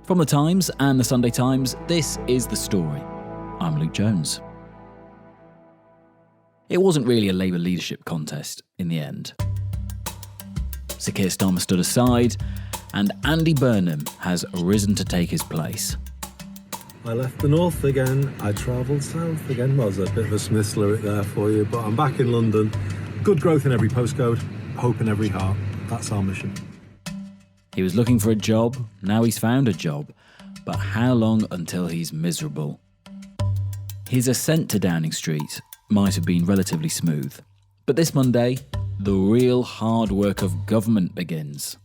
From The Times and The Sunday Times, this is The Story. I'm Luke Jones. It wasn't really a Labour leadership contest in the end. Sir Keir Starmer stood aside, and Andy Burnham has risen to take his place. I left the north again, I travelled south again. Well, there's a bit of a Smiths lyric there for you, but I'm back in London. Good growth in every postcode, hope in every heart. That's our mission. He was looking for a job, now he's found a job. But how long until he's miserable? His ascent to Downing Street might have been relatively smooth. But this Monday, the real hard work of government begins.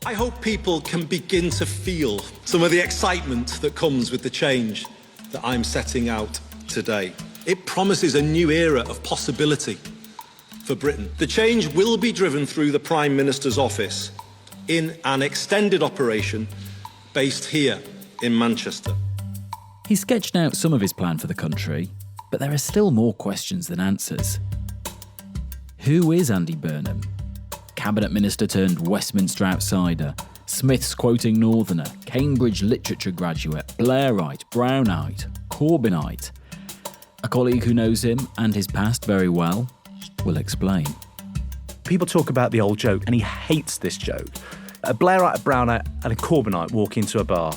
I hope people can begin to feel some of the excitement that comes with the change that I'm setting out today. It promises a new era of possibility for Britain. The change will be driven through the Prime Minister's office in an extended operation based here in Manchester. He sketched out some of his plan for the country, but there are still more questions than answers. Who is Andy Burnham? Cabinet Minister turned Westminster outsider, Smiths quoting Northerner, Cambridge literature graduate, Blairite, Brownite, Corbynite. A colleague who knows him and his past very well will explain. People talk about the old joke, and he hates this joke. A Blairite, a Brownite and a Corbynite walk into a bar,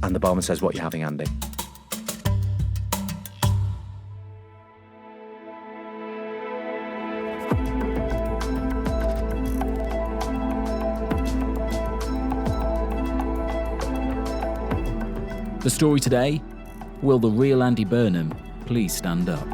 and the barman says, "What are you having, Andy?" The story today, will the real Andy Burnham please stand up?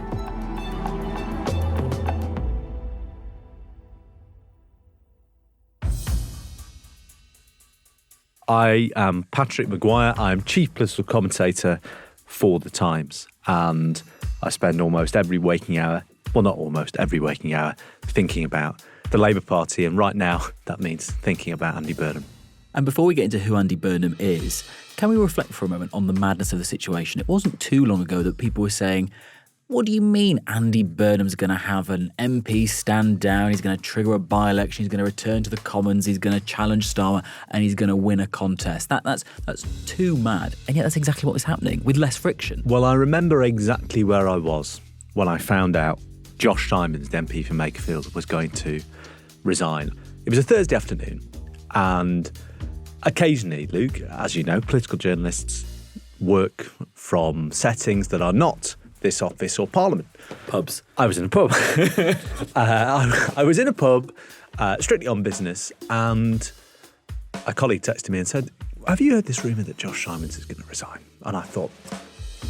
I am Patrick Maguire. I'm chief political commentator for The Times, and I spend almost every waking hour, well, not almost every waking hour, thinking about the Labour Party, and right now that means thinking about Andy Burnham. And before we get into who Andy Burnham is, can we reflect for a moment on the madness of the situation? It wasn't too long ago that people were saying, what do you mean Andy Burnham's going to have an MP stand down, he's going to trigger a by-election, he's going to return to the Commons, he's going to challenge Starmer, and he's going to win a contest? That's too mad. And yet that's exactly what was happening, with less friction. Well, I remember exactly where I was when I found out Josh Simons, the MP for Makerfield, was going to resign. It was a Thursday afternoon, and occasionally, Luke, as you know, political journalists work from settings that are not this office or Parliament. Pubs. I was in a pub. I was in a pub, strictly on business, and a colleague texted me and said, "Have you heard this rumour that Josh Simons is going to resign?" And I thought,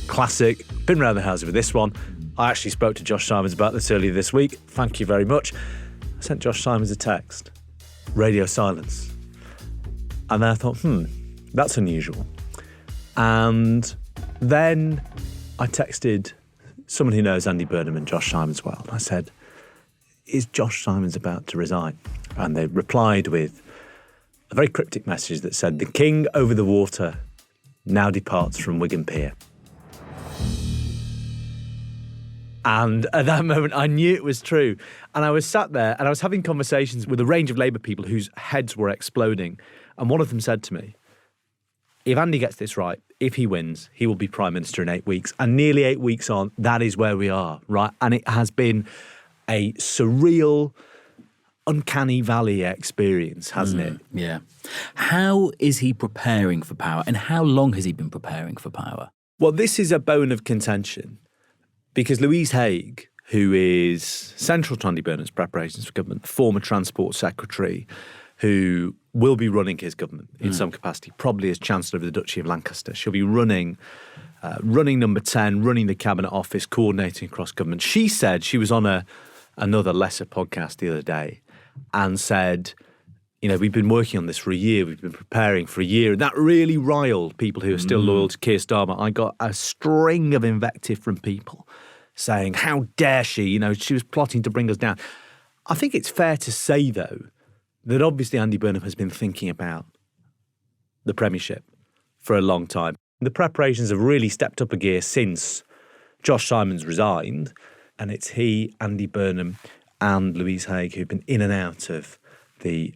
classic, been round the houses with this one. I actually spoke to Josh Simons about this earlier this week. Thank you very much. I sent Josh Simons a text. Radio silence. And then I thought, that's unusual. And then I texted someone who knows Andy Burnham and Josh Simons well. I said, "Is Josh Simons about to resign?" And they replied with a very cryptic message that said, "The king over the water now departs from Wigan Pier." And at that moment, I knew it was true. And I was sat there and I was having conversations with a range of Labour people whose heads were exploding. And one of them said to me, if Andy gets this right, if he wins, he will be Prime Minister in 8 weeks. And nearly 8 weeks on, that is where we are, right? And it has been a surreal, uncanny valley experience, hasn't it? Yeah. How is he preparing for power, and how long has he been preparing for power? Well, this is a bone of contention because Louise Haigh, who is central to Andy Burnham's preparations for government, former Transport Secretary, who will be running his government in some capacity, probably as Chancellor of the Duchy of Lancaster. She'll be running Number 10, running the Cabinet Office, coordinating across government. She said, she was on another lesser podcast the other day and said, we've been working on this for a year, we've been preparing for a year, and that really riled people who are still loyal to Keir Starmer. I got a string of invective from people saying, how dare she, she was plotting to bring us down. I think it's fair to say, though, that obviously Andy Burnham has been thinking about the Premiership for a long time. The preparations have really stepped up a gear since Josh Simons resigned, and it's he, Andy Burnham and Louise Haigh who've been in and out of the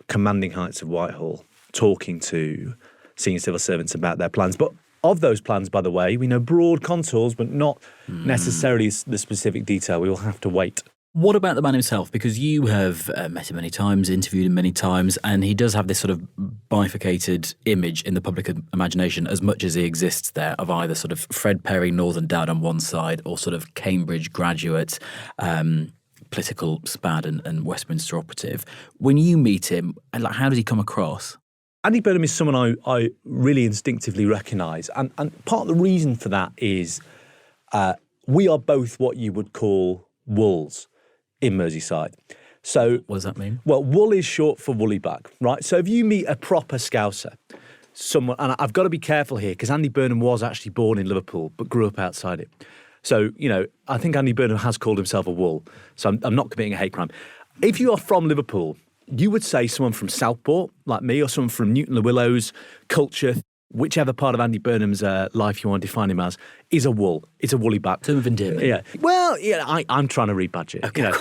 commanding heights of Whitehall talking to senior civil servants about their plans. But of those plans, by the way, we know broad contours, but not necessarily the specific detail. We will have to wait. What about the man himself? Because you have met him many times, interviewed him many times, and he does have this sort of bifurcated image in the public imagination as much as he exists there of either sort of Fred Perry, Northern Dad on one side, or sort of Cambridge graduate, political spad and Westminster operative. When you meet him, like, how does he come across? Andy Burnham is someone I really instinctively recognise. And part of the reason for that is we are both what you would call wools in Merseyside. So what does that mean? Well, wool is short for woolly bag, right? So if you meet a proper Scouser, someone, and I've got to be careful here because Andy Burnham was actually born in Liverpool but grew up outside it. So, I think Andy Burnham has called himself a wool. So I'm not committing a hate crime. If you are from Liverpool, you would say someone from Southport, like me, or someone from Newton-le-Willows, Culture, whichever part of Andy Burnham's life you want to define him as, is a wool. It's a woolly back. Term of endearment. Yeah. Well, I'm trying to rebadge it. Okay.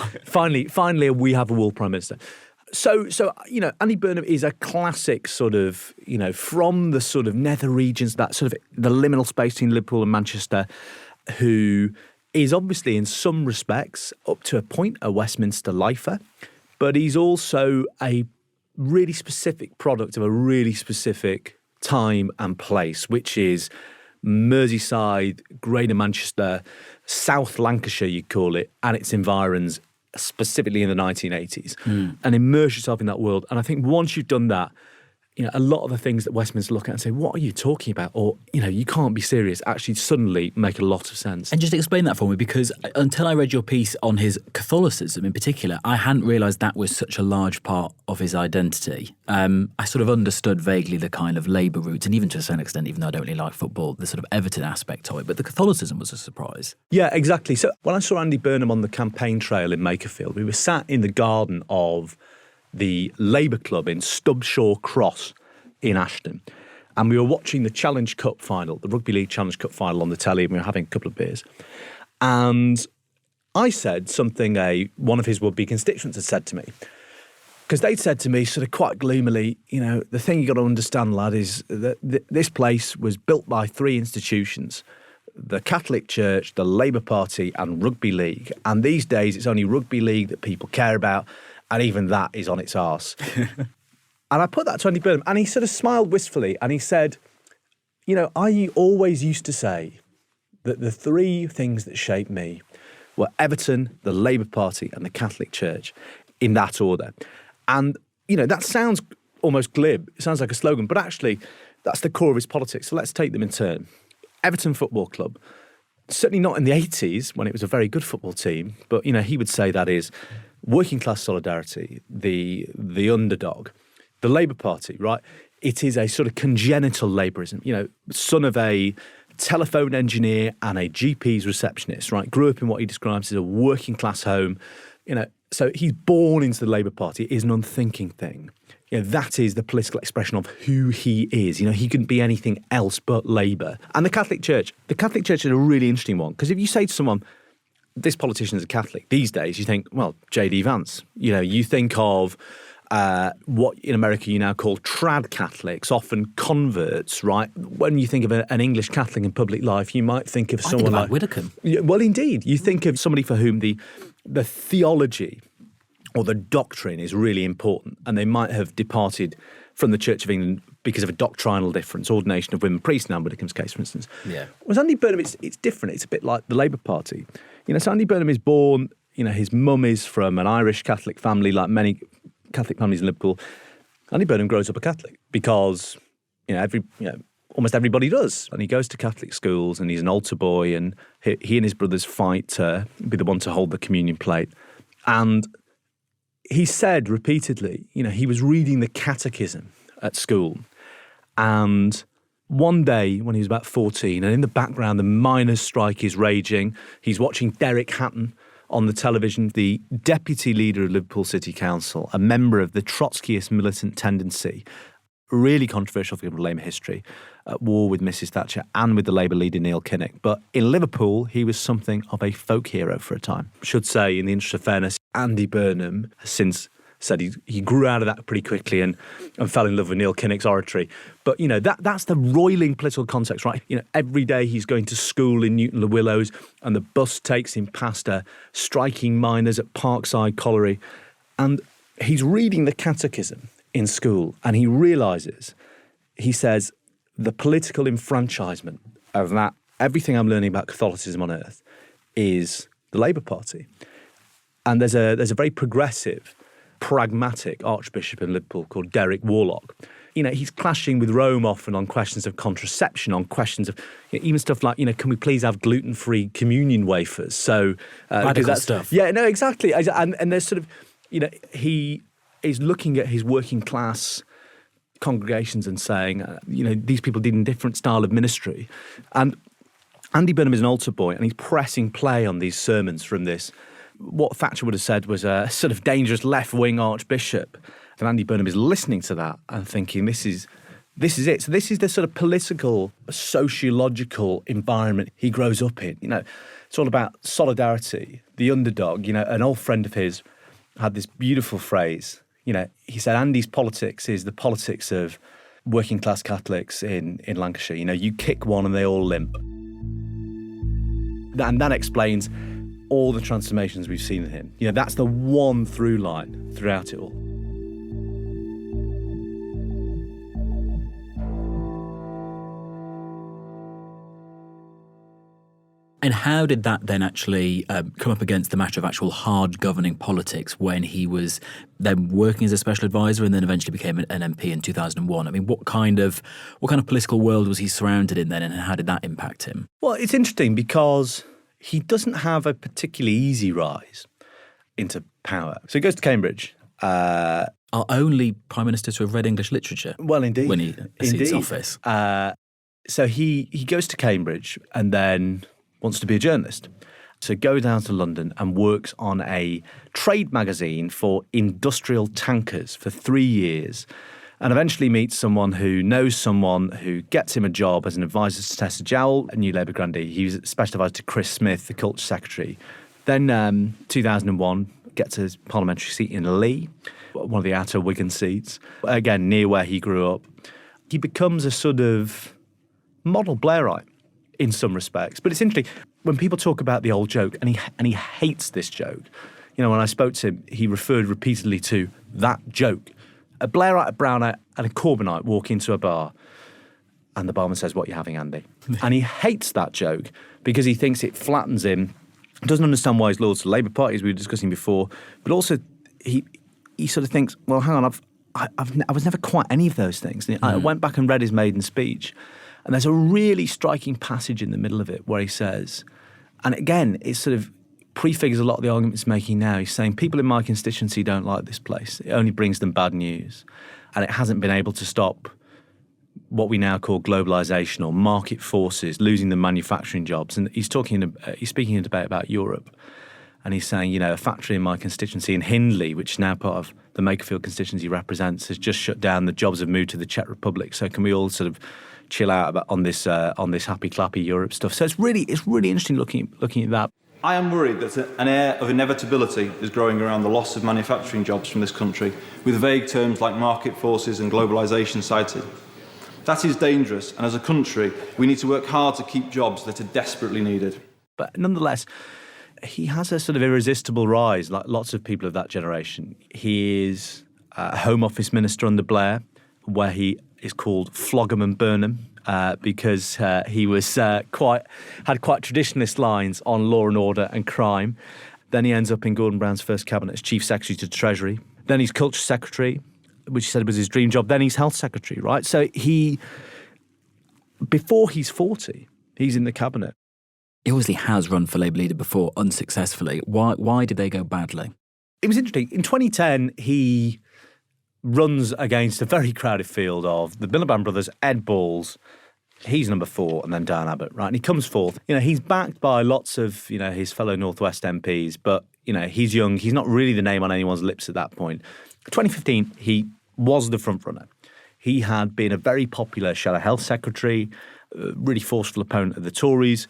Finally, we have a wool Prime Minister. So Andy Burnham is a classic sort of, from the sort of nether regions, that sort of the liminal space between Liverpool and Manchester, who is obviously in some respects, up to a point, a Westminster lifer, but he's also a really specific product of a really specific time and place, which is Merseyside, Greater Manchester, South Lancashire, you call it, and its environs, specifically in the 1980s, and immerse yourself in that world. And I think once you've done that, a lot of the things that Westminster look at and say, what are you talking about? Or, you can't be serious, actually suddenly make a lot of sense. And just explain that for me, because until I read your piece on his Catholicism in particular, I hadn't realised that was such a large part of his identity. I sort of understood vaguely the kind of Labour roots, and even to a certain extent, even though I don't really like football, the sort of Everton aspect of it. But the Catholicism was a surprise. Yeah, exactly. So when I saw Andy Burnham on the campaign trail in Makerfield, we were sat in the garden of the Labour Club in Stubshaw Cross in Ashton. And we were watching the Challenge Cup final, the Rugby League Challenge Cup final on the telly, and we were having a couple of beers. And I said something one of his would-be constituents had said to me. Because they'd said to me sort of quite gloomily, the thing you got to understand, lad, is that this place was built by three institutions: the Catholic Church, the Labour Party, and Rugby League. And these days it's only Rugby League that people care about, and even that is on its arse. And I put that to Andy Burnham, and he sort of smiled wistfully, and he said, I always used to say that the three things that shaped me were Everton, the Labour Party, and the Catholic Church, in that order. And, that sounds almost glib. It sounds like a slogan, but actually that's the core of his politics. So let's take them in turn. Everton Football Club, certainly not in the 80s when it was a very good football team, but, he would say that is working class solidarity, the underdog. The Labour Party, right? It is a sort of congenital Labourism, son of a telephone engineer and a GP's receptionist, right? Grew up in what he describes as a working class home, so he's born into the Labour Party. It is an unthinking thing. That is the political expression of who he is. He couldn't be anything else but Labour. And the Catholic Church is a really interesting one, because if you say to someone, this politician is a Catholic, these days you think, well, J.D. Vance. You think of what in America you now call trad Catholics, often converts, right? When you think of an English Catholic in public life, you might think of someone like Widdicombe. Well, indeed. You think of somebody for whom the theology or the doctrine is really important, and they might have departed from the Church of England because of a doctrinal difference, ordination of women priests now in Widdicombe's case, for instance. Yeah. Whereas Andy Burnham, it's different. It's a bit like the Labour Party. So Andy Burnham is born, his mum is from an Irish Catholic family, like many Catholic families in Liverpool. Andy Burnham grows up a Catholic because, almost everybody does. And he goes to Catholic schools, and he's an altar boy, and he and his brothers fight to be the one to hold the communion plate. And he said repeatedly, he was reading the catechism at school. And one day when he was about 14, and in the background the miners' strike is raging, he's watching Derek Hatton on the television, the deputy leader of Liverpool City Council, a member of the Trotskyist militant tendency, really controversial figure of Labour history, at war with Mrs Thatcher and with the Labour leader Neil Kinnock. But in Liverpool, he was something of a folk hero for a time. I should say, in the interest of fairness, Andy Burnham has since said he grew out of that pretty quickly and fell in love with Neil Kinnock's oratory. But, that's the roiling political context, right? Every day he's going to school in Newton-le-Willows and the bus takes him past striking miners at Parkside Colliery. And he's reading the catechism in school and he realises, he says, the political enfranchisement of that, everything I'm learning about Catholicism on earth is the Labour Party. And there's a very progressive, pragmatic Archbishop in Liverpool called Derek Warlock. He's clashing with Rome often on questions of contraception, on questions of even stuff like, can we please have gluten-free communion wafers? So radical stuff. Yeah, no, exactly. And there's sort of, he is looking at his working class congregations and saying, these people did a different style of ministry. And Andy Burnham is an altar boy and he's pressing play on these sermons from this, what Thatcher would have said was a sort of dangerous left-wing archbishop. And Andy Burnham is listening to that and thinking, this is it. So this is the sort of political, sociological environment he grows up in. It's all about solidarity, the underdog. An old friend of his had this beautiful phrase. He said, Andy's politics is the politics of working class Catholics in Lancashire. You kick one and they all limp. And that explains all the transformations we've seen in him. That's the one through line throughout it all. And how did that then actually come up against the matter of actual hard governing politics when he was then working as a special advisor and then eventually became an MP in 2001? I mean, what kind of political world was he surrounded in then, and how did that impact him? Well, it's interesting because he doesn't have a particularly easy rise into power. So he goes to Cambridge. Our only Prime Minister to have read English literature. Well, indeed. When he sees office. So he goes to Cambridge and then wants to be a journalist. So goes down to London and works on a trade magazine for industrial tankers for 3 years, and eventually meets someone who knows someone who gets him a job as an advisor to Tessa Jowell, a New Labour grandee. He was special advisor to Chris Smith, the culture secretary. Then 2001, gets a parliamentary seat in Lee, one of the outer Wigan seats, again, near where he grew up. He becomes a sort of model Blairite in some respects. But it's interesting, when people talk about the old joke, and he hates this joke. When I spoke to him, he referred repeatedly to that joke. A Blairite, a Brownite and a Corbynite walk into a bar and the barman says, "What are you having, Andy?" And he hates that joke because he thinks it flattens him, doesn't understand why he's loyal to the Labour Party, as we were discussing before, but also he sort of thinks, well, hang on, I was never quite any of those things. And I went back and read his maiden speech, and there's a really striking passage in the middle of it where he says, and again, it sort of prefigures a lot of the arguments he's making now. He's saying, people in my constituency don't like this place. It only brings them bad news. And it hasn't been able to stop what we now call globalisation or market forces, losing the manufacturing jobs. And he's speaking in a debate about Europe. And he's saying, a factory in my constituency in Hindley, which is now part of the Makerfield constituency he represents, has just shut down. The jobs have moved to the Czech Republic. So can we all sort of chill out on this happy clappy Europe stuff? So it's really interesting looking at that. I am worried that an air of inevitability is growing around the loss of manufacturing jobs from this country, with vague terms like market forces and globalisation cited. That is dangerous, and as a country, we need to work hard to keep jobs that are desperately needed. But nonetheless, he has a sort of irresistible rise, like lots of people of that generation. He is a Home Office Minister under Blair, where he is called Flogham and Burnham, because he was had quite traditionalist lines on law and order and crime. Then he ends up in Gordon Brown's first cabinet as Chief Secretary to the Treasury. Then he's Culture Secretary, which he said was his dream job. Then he's Health Secretary, right? So before he's 40, he's in the cabinet. He obviously has run for Labour leader before, unsuccessfully. Why did they go badly? It was interesting. In 2010, he runs against a very crowded field of the Miliband brothers, Ed Balls. He's number 4, and then Dan Abbott, right? And he comes fourth. He's backed by lots of, his fellow North West MPs, but, he's young. He's not really the name on anyone's lips at that point. 2015, he was the front runner. He had been a very popular Shadow Health Secretary, really forceful opponent of the Tories,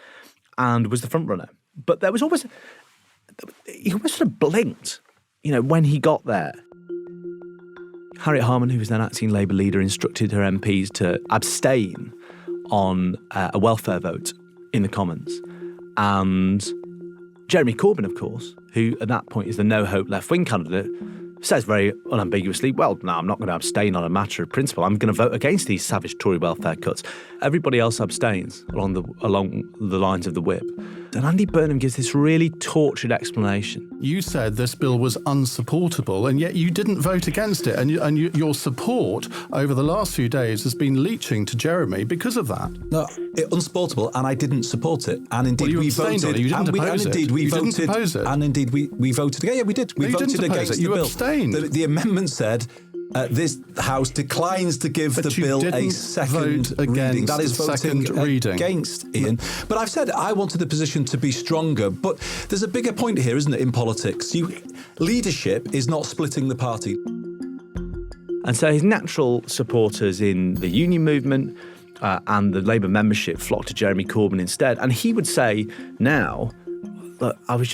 and was the front runner. But he always sort of blinked, when he got there. Harriet Harman, who was then acting Labour leader, instructed her MPs to abstain on a welfare vote in the Commons. And Jeremy Corbyn, of course, who at that point is the no-hope left-wing candidate, says very unambiguously, well, no, I'm not going to abstain on a matter of principle. I'm going to vote against these savage Tory welfare cuts. Everybody else abstains along the lines of the whip. And Andy Burnham gives this really tortured explanation. You said this bill was unsupportable, and yet you didn't vote against it. And your support over the last few days has been leaching to Jeremy because of that. No, unsupportable, and I didn't support it. And indeed, you we abstained voted. on it. You didn't oppose it. We didn't voted. oppose it. And indeed, we voted again. Yeah, we did. We voted against the bill. You abstained. The amendment said this House declines to give the bill a second reading. That is voting against, Ian. But I've said I wanted the position to be stronger. But there's a bigger point here, isn't it, in politics? Leadership is not splitting the party. And so his natural supporters in the union movement and the Labour membership flocked to Jeremy Corbyn instead. And he would say now, look, I was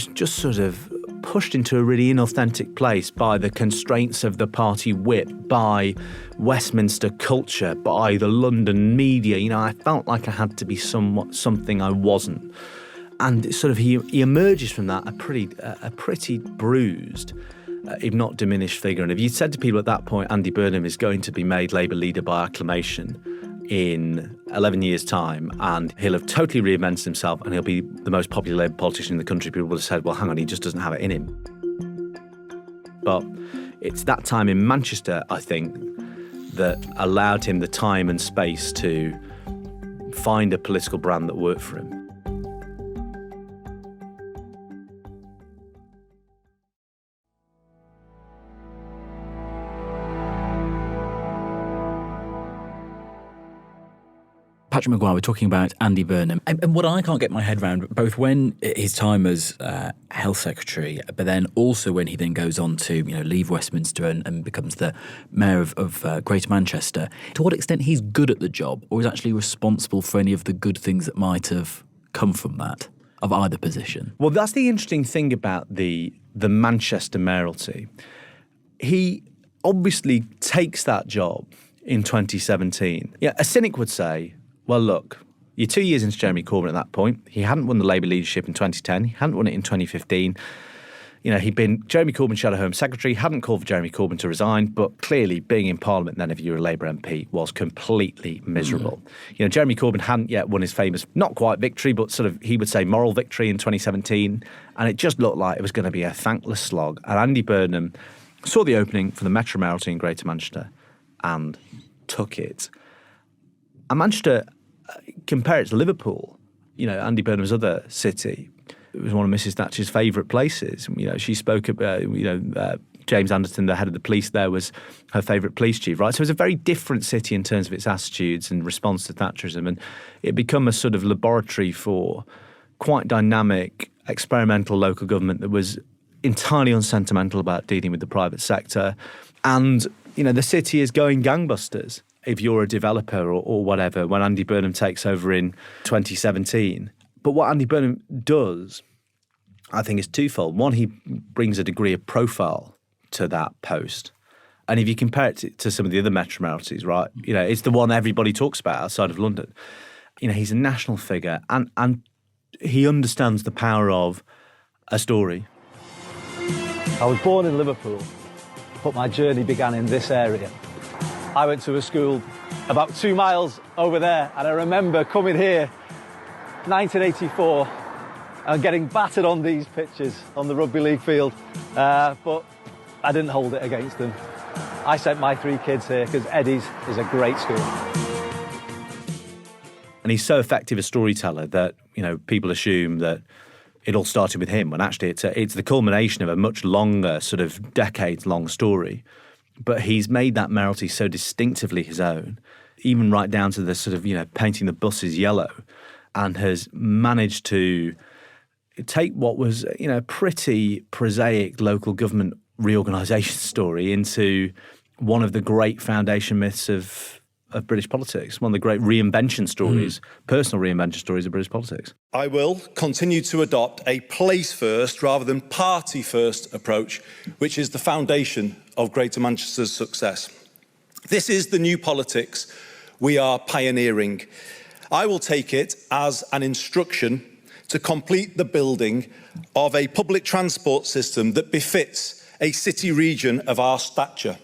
just sort of pushed into a really inauthentic place by the constraints of the party whip, by Westminster culture, by the London media. You know, I felt like I had to be something I wasn't. And sort of he emerges from that a pretty bruised, if not diminished figure. And if you said to people at that point, Andy Burnham is going to be made Labour leader by acclamation in 11 years' time, and he'll have totally reinvented himself and he'll be the most popular Labour politician in the country, people would have said, well, hang on, he just doesn't have it in him. But it's that time in Manchester, I think, that allowed him the time and space to find a political brand that worked for him. Patrick Maguire, we're talking about Andy Burnham. And what I can't get my head around, both when his time as Health Secretary, but then also when he then goes on to leave Westminster and becomes the Mayor of Greater Manchester, to what extent he's good at the job or is actually responsible for any of the good things that might have come from that, of either position. Well, that's the interesting thing about the Manchester mayoralty. He obviously takes that job in 2017. Yeah, a cynic would say, well, look, you're 2 years into Jeremy Corbyn at that point. He hadn't won the Labour leadership in 2010. He hadn't won it in 2015. He'd been Jeremy Corbyn's Shadow Home Secretary, hadn't called for Jeremy Corbyn to resign, but clearly being in Parliament then, if you were a Labour MP, was completely miserable. Jeremy Corbyn hadn't yet won his famous, not quite victory, but sort of, he would say, moral victory in 2017. And it just looked like it was going to be a thankless slog. And Andy Burnham saw the opening for the Metro mayoralty in Greater Manchester and took it. And Manchester, compare it to Liverpool, Andy Burnham's other city, it was one of Mrs. Thatcher's favourite places. She spoke about, James Anderton, the head of the police there, was her favourite police chief, right? So it was a very different city in terms of its attitudes and response to Thatcherism. And it became a sort of laboratory for quite dynamic, experimental local government that was entirely unsentimental about dealing with the private sector. And, the city is going gangbusters if you're a developer or whatever, when Andy Burnham takes over in 2017. But what Andy Burnham does, I think, is twofold. One, he brings a degree of profile to that post. And if you compare it to some of the other metro mayoralties, right, it's the one everybody talks about outside of London. He's a national figure and he understands the power of a story. I was born in Liverpool, but my journey began in this area. I went to a school about 2 miles over there, and I remember coming here, 1984, and getting battered on these pitches on the rugby league field, but I didn't hold it against them. I sent my 3 kids here because Eddie's is a great school. And he's so effective a storyteller that, people assume that it all started with him, when actually it's the culmination of a much longer, sort of decades-long story. But he's made that mayoralty so distinctively his own, even right down to the sort of, painting the buses yellow, and has managed to take what was, a pretty prosaic local government reorganisation story into one of the great foundation myths of of British politics, one of the great reinvention stories, personal reinvention stories of British politics. I will continue to adopt a place-first rather than party-first approach, which is the foundation of Greater Manchester's success. This is the new politics we are pioneering. I will take it as an instruction to complete the building of a public transport system that befits a city region of our stature.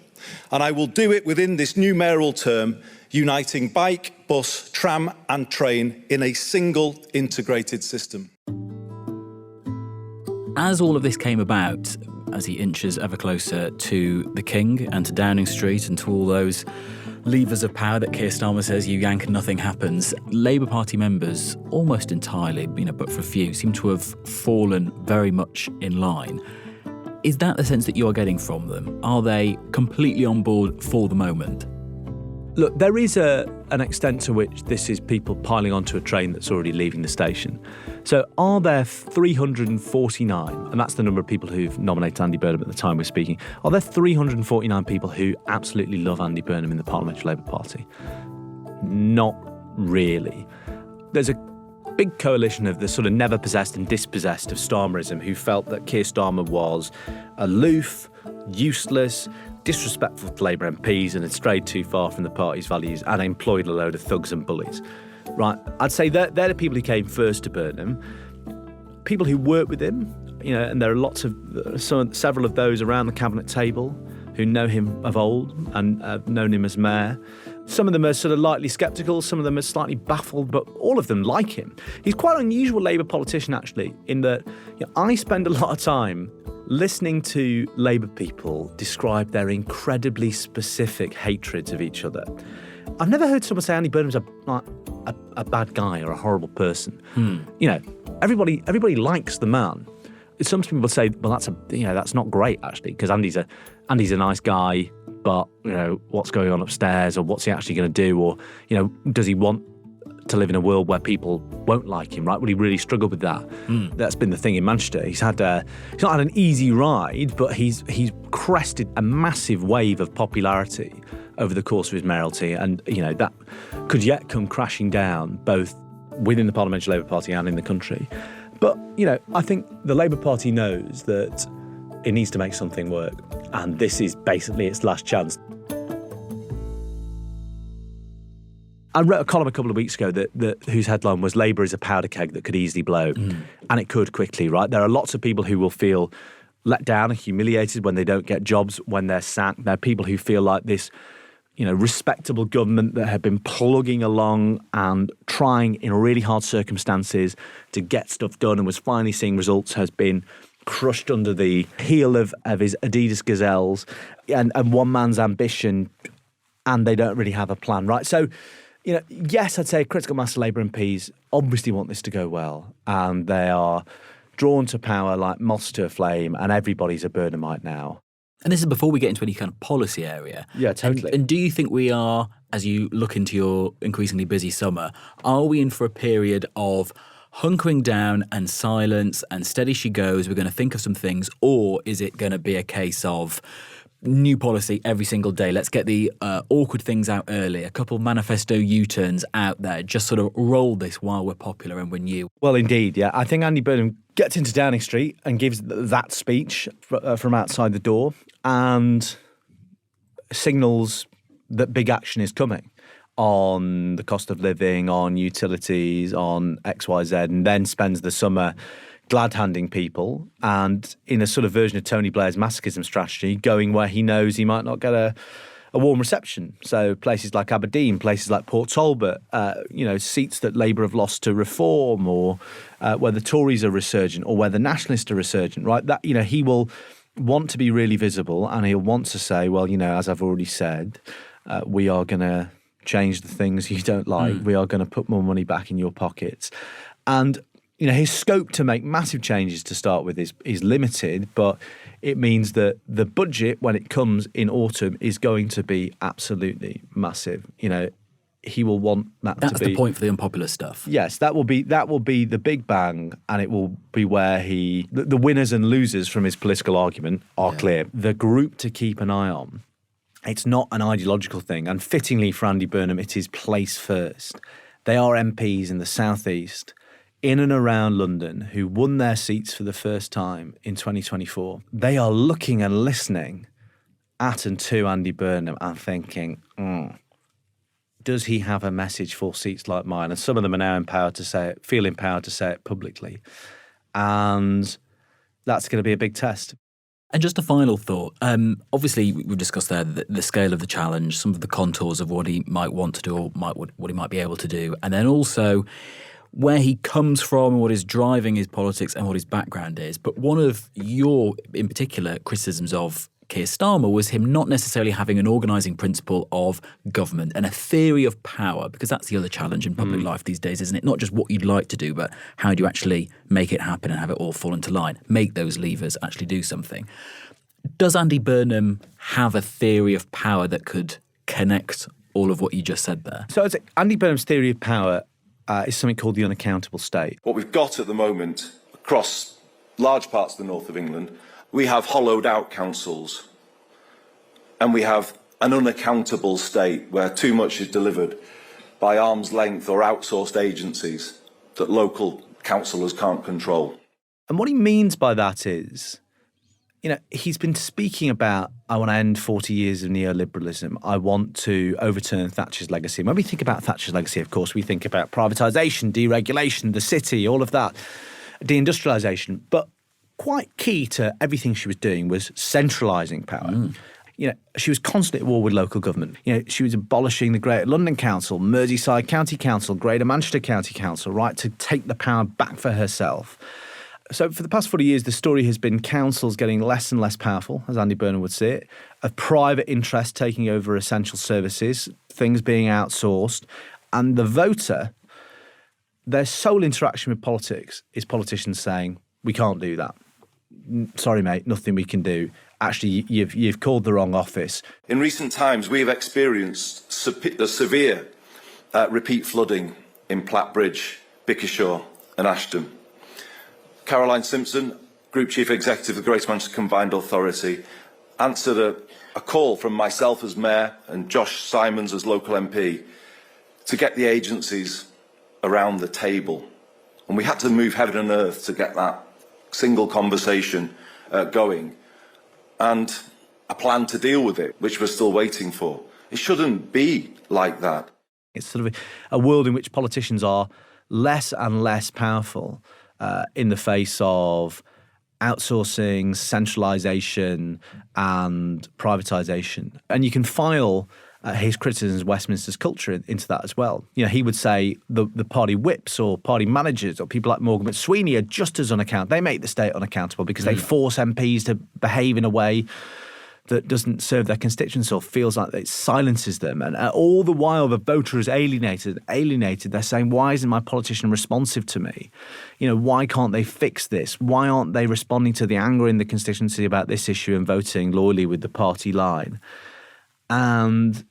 And I will do it within this new mayoral term, uniting bike, bus, tram and train in a single integrated system. As all of this came about, as he inches ever closer to the King and to Downing Street and to all those levers of power that Keir Starmer says you yank and nothing happens, Labour Party members, almost entirely, but for a few, seem to have fallen very much in line. Is that the sense that you're getting from them? Are they completely on board for the moment? Look, there is an extent to which this is people piling onto a train that's already leaving the station. So are there 349, and that's the number of people who've nominated Andy Burnham at the time we're speaking, are there 349 people who absolutely love Andy Burnham in the Parliamentary Labour Party? Not really. There's a big coalition of the sort of never possessed and dispossessed of Starmerism who felt that Keir Starmer was aloof, useless, disrespectful to Labour MPs and had strayed too far from the party's values and employed a load of thugs and bullies. Right, I'd say they're the people who came first to Burnham. People who work with him, and there are several of those around the cabinet table who know him of old and have known him as mayor. Some of them are sort of lightly sceptical, some of them are slightly baffled, but all of them like him. He's quite an unusual Labour politician, actually, in that I spend a lot of time listening to Labour people describe their incredibly specific hatreds of each other. I've never heard someone say Andy Burnham's a bad guy or a horrible person. Everybody likes the man. Some people say, well, that's not great actually, because Andy's a nice guy, but what's going on upstairs, or what's he actually going to do, or does he want to live in a world where people won't like him, right? Will he really struggle with that? That's been the thing in Manchester. He's not had an easy ride, but he's crested a massive wave of popularity over the course of his mayoralty, and that could yet come crashing down both within the Parliamentary Labour Party and in the country. But I think the Labour Party knows that it needs to make something work, and this is basically its last chance. I wrote a column a couple of weeks ago that whose headline was "Labour is a powder keg that could easily blow," and it could quickly. Right, there are lots of people who will feel let down and humiliated when they don't get jobs, when they're sacked. There are people who feel like this, respectable government that have been plugging along and trying in really hard circumstances to get stuff done and was finally seeing results has been crushed under the heel of his Adidas gazelles and one man's ambition, and they don't really have a plan, right? So, yes, I'd say critical mass Labour MPs obviously want this to go well, and they are drawn to power like moths to a flame, and everybody's a Burnhamite now. And this is before we get into any kind of policy area. Yeah, totally. And do you think we are, as you look into your increasingly busy summer, are we in for a period of hunkering down and silence and steady she goes, we're going to think of some things, or is it going to be a case of new policy every single day? Let's get the awkward things out early, a couple of manifesto U-turns out there, just sort of roll this while we're popular and we're new. Well, indeed, yeah. I think Andy Burnham gets into Downing Street and gives that speech from outside the door and signals that big action is coming on the cost of living, on utilities, on XYZ, and then spends the summer glad-handing people and in a sort of version of Tony Blair's masochism strategy, going where he knows he might not get a warm reception. So places like Aberdeen, places like Port Talbot, seats that Labour have lost to Reform, or where the Tories are resurgent, or where the Nationalists are resurgent, right? That, he will want to be really visible, and he'll want to say, well, as I've already said, we are going to change the things you don't like. We are going to put more money back in your pockets. And his scope to make massive changes to start with is limited, but it means that the budget, when it comes in autumn, is going to be absolutely massive. He will want that That's to be... the point for the unpopular stuff. Yes, that will be the big bang, and it will be where the winners and losers from his political argument are clear. The group to keep an eye on It's not an ideological thing. And fittingly for Andy Burnham, it is place first. They are MPs in the southeast, in and around London, who won their seats for the first time in 2024. They are looking and listening at and to Andy Burnham and thinking, does he have a message for seats like mine? And some of them are now empowered to say it, feel empowered to say it publicly. And that's going to be a big test. And just a final thought. Obviously, we've discussed there the scale of the challenge, some of the contours of what he might want to do or what he might be able to do, and then also where he comes from, what is driving his politics and what his background is. But one of your, in particular, criticisms of Keir Starmer was him not necessarily having an organising principle of government and a theory of power, because that's the other challenge in public life these days, isn't it? Not just what you'd like to do, but how do you actually make it happen and have it all fall into line, make those levers actually do something. Does Andy Burnham have a theory of power that could connect all of what you just said there? So Andy Burnham's theory of power is something called the unaccountable state. What we've got at the moment across large parts of the north of England, we have hollowed out councils and we have an unaccountable state where too much is delivered by arm's length or outsourced agencies that local councillors can't control. And what he means by that is, he's been speaking about, I want to end 40 years of neoliberalism. I want to overturn Thatcher's legacy. And when we think about Thatcher's legacy, of course, we think about privatisation, deregulation, the city, all of that, deindustrialisation. But quite key to everything she was doing was centralising power. She was constantly at war with local government. She was abolishing the Greater London Council, Merseyside County Council, Greater Manchester County Council, right, to take the power back for herself. So for the past 40 years, the story has been councils getting less and less powerful, as Andy Burnham would see it, of private interest taking over essential services, things being outsourced, and the voter, their sole interaction with politics is politicians saying, we can't do that. Sorry, mate, nothing we can do. Actually, you've called the wrong office. In recent times, we have experienced severe repeat flooding in Plattbridge, Bickershaw and Ashton. Caroline Simpson, Group Chief Executive of the Greater Manchester Combined Authority, answered a call from myself as Mayor and Josh Simons as local MP to get the agencies around the table. And we had to move heaven and earth to get that single conversation going. And a plan to deal with it, which we're still waiting for. It shouldn't be like that. It's sort of a world in which politicians are less and less powerful in the face of outsourcing, centralisation and privatisation. And you can file his criticisms of Westminster's culture into that as well. He would say the party whips or party managers or people like Morgan McSweeney are just as unaccountable. They make the state unaccountable because they force MPs to behave in a way that doesn't serve their constituents or feels like it silences them. And all the while the voter is alienated. They're saying, why isn't my politician responsive to me? Why can't they fix this? Why aren't they responding to the anger in the constituency about this issue and voting loyally with the party line? And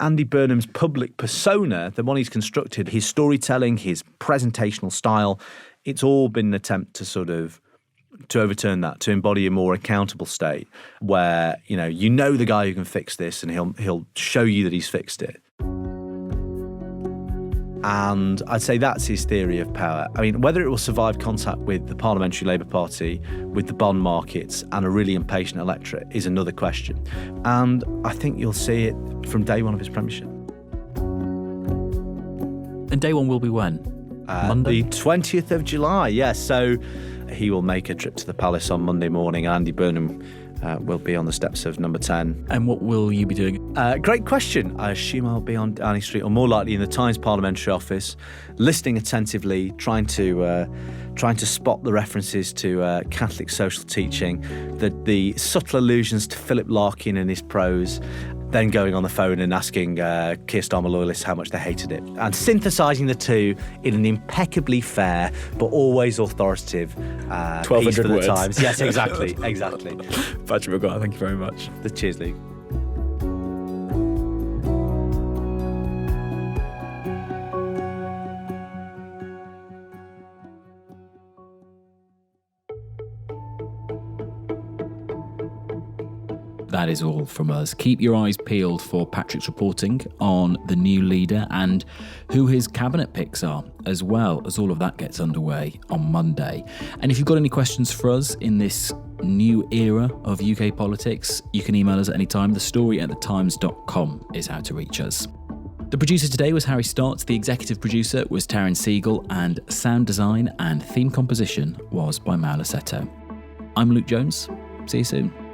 Andy Burnham's public persona, the one he's constructed, his storytelling, his presentational style, it's all been an attempt to overturn that, to embody a more accountable state where, the guy who can fix this and he'll show you that he's fixed it. And I'd say that's his theory of power. I mean, whether it will survive contact with the Parliamentary Labour Party, with the bond markets and a really impatient electorate is another question. And I think you'll see it from day one of his premiership. And day one will be when? Monday? The 20th of July, yes. So he will make a trip to the Palace on Monday morning. Andy Burnham will be on the steps of number 10. And what will you be doing? Great question. I assume I'll be on Downing Street, or more likely in the Times Parliamentary Office, listening attentively, trying to spot the references to Catholic social teaching, the subtle allusions to Philip Larkin and his prose, then going on the phone and asking Keir Starmer loyalists how much they hated it, and synthesising the two in an impeccably fair but always authoritative piece for the words. Times. Yes, exactly. Patrick Maguire, thank you very much. The Cheers League. that is all from us. Keep your eyes peeled for Patrick's reporting on the new leader and who his cabinet picks are, as well as all of that gets underway on Monday. And if you've got any questions for us in this new era of UK politics, you can email us at any time. thestory@thetimes.com is how to reach us. The producer today was Harry Stott, the executive producer was Taryn Siegel, and sound design and theme composition was by Mauro Seto. I'm Luke Jones. See you soon.